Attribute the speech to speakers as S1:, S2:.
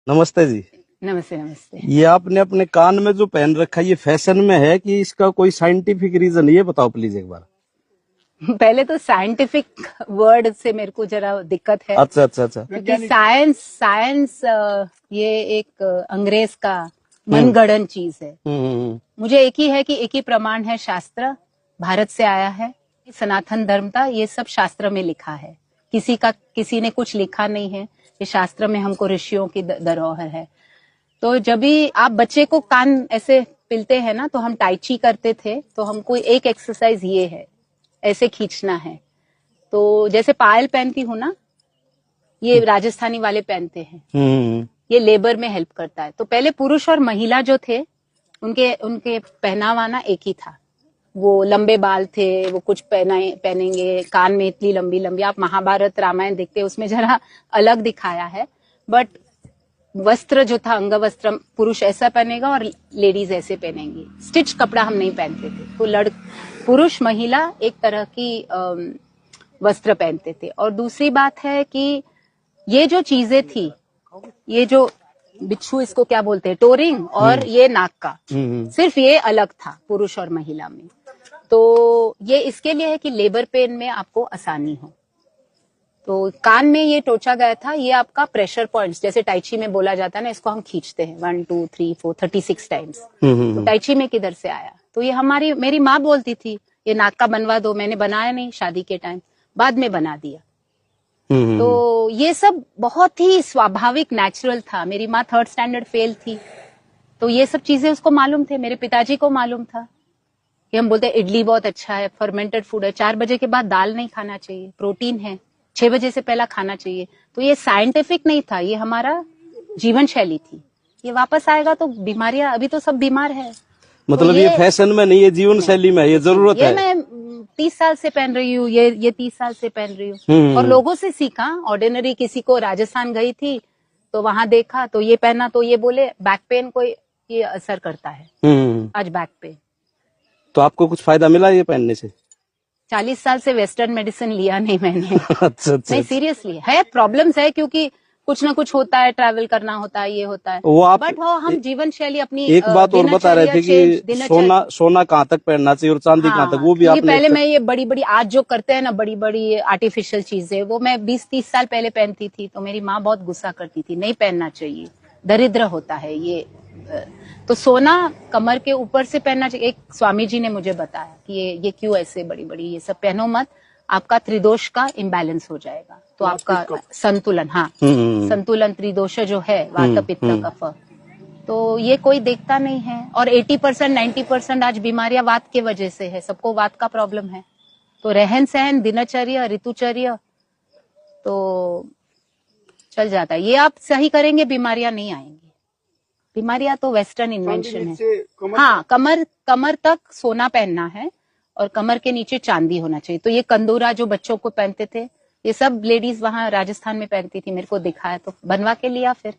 S1: नमस्ते जी।
S2: नमस्ते नमस्ते।
S1: ये आपने अपने कान में जो पहन रखा है ये फैशन में है कि इसका कोई साइंटिफिक रीजन, ये बताओ प्लीज एक बार।
S2: पहले तो साइंटिफिक वर्ड से मेरे को जरा दिक्कत है।
S1: अच्छा अच्छा अच्छा।
S2: क्योंकि साइंस ये एक अंग्रेज का मनगढ़ंत चीज है। मुझे एक ही है कि एक ही प्रमाण है, शास्त्र भारत से आया है, सनातन धर्म का ये सब शास्त्र में लिखा है। किसी ने कुछ लिखा नहीं है, ये शास्त्र में हमको ऋषियों की धरोहर है। तो जब भी आप बच्चे को कान ऐसे पिलते हैं ना, तो हम टाइची करते थे, तो हमको एक एक्सरसाइज ये है, ऐसे खींचना है। तो जैसे पायल पहनती हूँ ना, ये राजस्थानी वाले पहनते हैं, ये लेबर में हेल्प करता है। तो पहले पुरुष और महिला जो थे उनके पहनावा ना एक ही था। वो लंबे बाल थे, वो कुछ पहनेंगे, कान में इतनी लंबी लंबी, आप महाभारत रामायण देखते हैं उसमें जरा अलग दिखाया है। बट वस्त्र जो था, अंग वस्त्र, पुरुष ऐसा पहनेगा और लेडीज ऐसे पहनेंगी। स्टिच कपड़ा हम नहीं पहनते थे। तो पुरुष महिला एक तरह की वस्त्र पहनते थे। और दूसरी बात है कि ये जो चीजें थी, ये जो बिच्छू इसको क्या बोलते हैं, टोरिंग, और ये नाक का, सिर्फ ये अलग था पुरुष और महिला में। तो ये इसके लिए है कि लेबर पेन में आपको आसानी हो। तो कान में ये टोचा गया था, ये आपका प्रेशर पॉइंट्स, जैसे टाइची में बोला जाता है ना, इसको हम खींचते हैं 1 2 3 4 36 टाइम्स। तो टाइची में किधर से आया? तो ये मेरी माँ बोलती थी ये नाक का बनवा दो। मैंने बनाया नहीं शादी के टाइम, बाद में बना दिया। तो ये सब बहुत ही स्वाभाविक, नेचुरल था। मेरी माँ 3rd स्टैंडर्ड फेल थी, तो ये सब चीजें उसको मालूम थे। मेरे पिताजी को मालूम था कि हम बोलते इडली बहुत अच्छा है, फर्मेंटेड फूड है, 4 बजे के बाद दाल नहीं खाना चाहिए, प्रोटीन है, 6 बजे से पहला खाना चाहिए। तो ये साइंटिफिक नहीं था, ये हमारा जीवन शैली थी। ये वापस आएगा तो बीमारियां, अभी तो सब बीमार है।
S1: मतलब तो ये फैशन में नहीं, ये जीवन शैली में, ये जरूरत है।
S2: ये मैं 30 साल से पहन रही हूँ, ये 30 साल से पहन रही हूँ, और लोगों से सीखा। ऑर्डिनरी किसी को, राजस्थान गई थी तो वहां देखा तो ये पहना, तो ये बोले बैक पेन को ये असर करता है, आज बैक पेन।
S1: तो आपको कुछ फायदा मिला ये पहनने से?
S2: 40 साल से वेस्टर्न मेडिसिन लिया नहीं मैंने।
S1: अच्छा।
S2: नहीं, सीरियसली है, प्रॉब्लम्स है, क्योंकि कुछ ना कुछ होता है, ट्रैवल करना होता है, ये होता है। बट हम जीवन शैली अपनी,
S1: एक बात और बता रहे थे कि सोना कहाँ तक पहनना चाहिए और चांदी कहाँ तक, वो भी आपने।
S2: पहले मैं ये बड़ी बड़ी, आज जो करते हैं ना बड़ी बड़ी आर्टिफिशियल चीजें, वो मैं 20-30 साल पहले पहनती थी। तो मेरी माँ बहुत गुस्सा करती थी, नहीं पहनना चाहिए, दरिद्र होता है ये। तो सोना कमर के ऊपर से पहनना चाहिए। एक स्वामी जी ने मुझे बताया कि ये क्यों ऐसे बड़ी बड़ी ये सब पहनो मत, आपका त्रिदोष का इम्बैलेंस हो जाएगा। तो आपका संतुलन, संतुलन, त्रिदोष जो है, वात पित्त कफ, तो ये कोई देखता नहीं है। और 80% 90% आज बीमारियां वात के वजह से है, सबको वात का प्रॉब्लम है। तो रहन सहन, दिनचर्या, ऋतुचर्या तो चल जाता है। ये आप सही करेंगे, बीमारियां नहीं आएंगी। बीमारियां तो वेस्टर्न इन्वेंशन है। हाँ, कमर तक सोना पहनना है और कमर के नीचे चांदी होना चाहिए। तो ये कंदूरा जो बच्चों को पहनते थे, ये सब लेडीज वहां राजस्थान में पहनती थी, मेरे को दिखाया तो बनवा के लिया फिर।